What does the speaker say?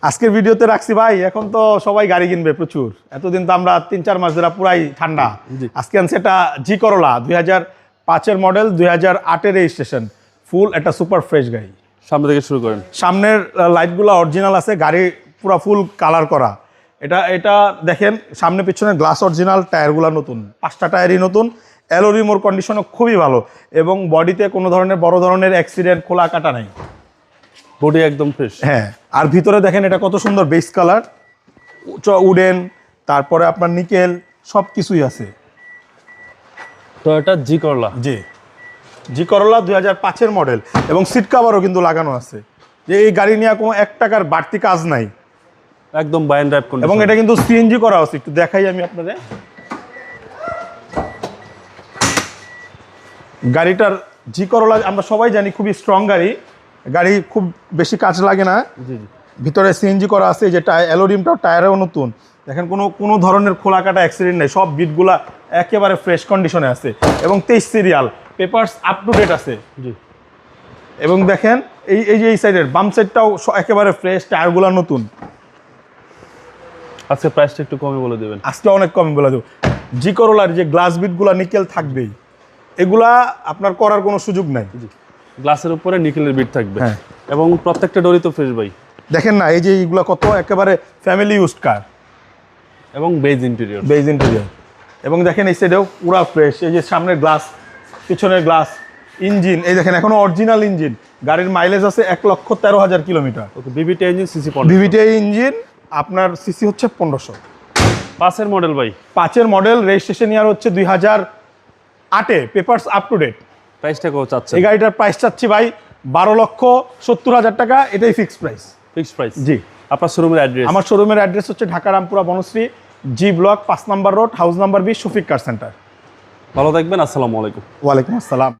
আজকের ভিডিওতে রাখছি ভাই, এখন তো সবাই গাড়ি কিনবে প্রচুর। এতদিন তো আমরা 3-4 মাস ধরে পুরাই ঠান্ডা। আজকে আনছে এটা জি করোলা 2005-এর মডেল, 2008-এর রেজিস্ট্রেশন, ফুল একটা সুপার ফ্রেশ গাড়ি। সামনে থেকে শুরু করেন। সামনের লাইটগুলো অরিজিনাল আছে, গাড়ি পুরা ফুল কালার করা। এটা দেখেন, সামনে পিছনে গ্লাস অরিজিনাল, টায়ারগুলো নতুন, 5টা টায়ারই নতুন। অ্যালোরিমোর কন্ডিশনও খুবই ভালো এবং বডিতে কোনো ধরনের বড় ধরনের অ্যাক্সিডেন্ট, খোলা কাটা নাই, বডি একদম ফ্রেশ। হ্যাঁ। আর ভিতরে দেখেন এটা কত সুন্দর বেস কালার, উডেন, তারপরে আপনার নিকেল, সব কিছুই আছে। তো এটা জি করলা। জি করোলা 2005-এর মডেল এবং সিট কাভারও কিন্তু লাগানো আছে, যে এই গাড়ি নিয়ে কোনো 1 টাকার বাড়তি কাজ নাই, একদম বাই এন্ড ড্রাইভ কন্ডিশন। এবং এটা কিন্তু সিএনজি করা আছে। একটু দেখাই আমি আপনাদের গাড়িটার। জি করোলা আমরা সবাই জানি খুবই স্ট্রং গাড়ি খুব বেশি কাজ লাগে না। ভিতরে সিএনজি করা আছে, যেটা অ্যালোরিমটাও টায়ারেও নতুন। দেখেন কোনো ধরনের খোলা কাটা অ্যাক্সিডেন্ট নেই, সব বিটগুলা একেবারে ফ্রেশ কন্ডিশনে আছে এবং 23 serial, papers up to date আছে। এবং দেখেন এই সাইডের বাম সাইডটাও একেবারে ফ্রেশ, টায়ারগুলো নতুন। আজকে প্রাইসটা একটু কমে বলে দেবেন। আজকে অনেক কমে বলে দেবো। জি করোলার যে গ্লাস বিটগুলো নিকেল থাকবেই, এগুলা আপনার করার কোনো সুযোগ নাই। গ্লাসের উপরে নিকেলের বিট থাকবে, হ্যাঁ। এবং প্রত্যেকটা ডোরই তো ফ্রেশ ভাই। দেখেন না, এই যে এইগুলো কত একেবারে ফ্যামিলি ইউজড কার, এবং বেজ ইন্টেরিয়র। এবং দেখেন এই সাইডেও পুরা ফ্রেশ। এই যে সামনের গ্লাস, পিছনের গ্লাস, ইঞ্জিন এই দেখেন এখনো অরিজিনাল ইঞ্জিন। গাড়ির মাইলেজ আছে 1,13,000 kilometer. Okay, VVT engine, CC VVT engine, আপনার সিসি হচ্ছে 1500। 5-এর মডেল ভাই। 5-এর মডেল, রেজিস্ট্রেশন ইয়ার হচ্ছে 2008-এ, পেপারস আপ টু ডেট। প্রাইসটা কত চাচ্ছেন? এই গাড়িটার প্রাইস চাচ্ছি ভাই 12,70,000 টাকা, এটাই ফিক্সড প্রাইস। Fixed price. জি। আপনার শোরুমের অ্যাড্রেস? আমার শোরুমের অ্যাড্রেস হচ্ছে ঢাকা রামপুরা বনশ্রী, জি ব্লক 5 নম্বর road, house number 20, Shafiq car centre. ভালো থাকবেন। আসসালামু আলাইকুম। ওয়ালাইকুম আসসালাম।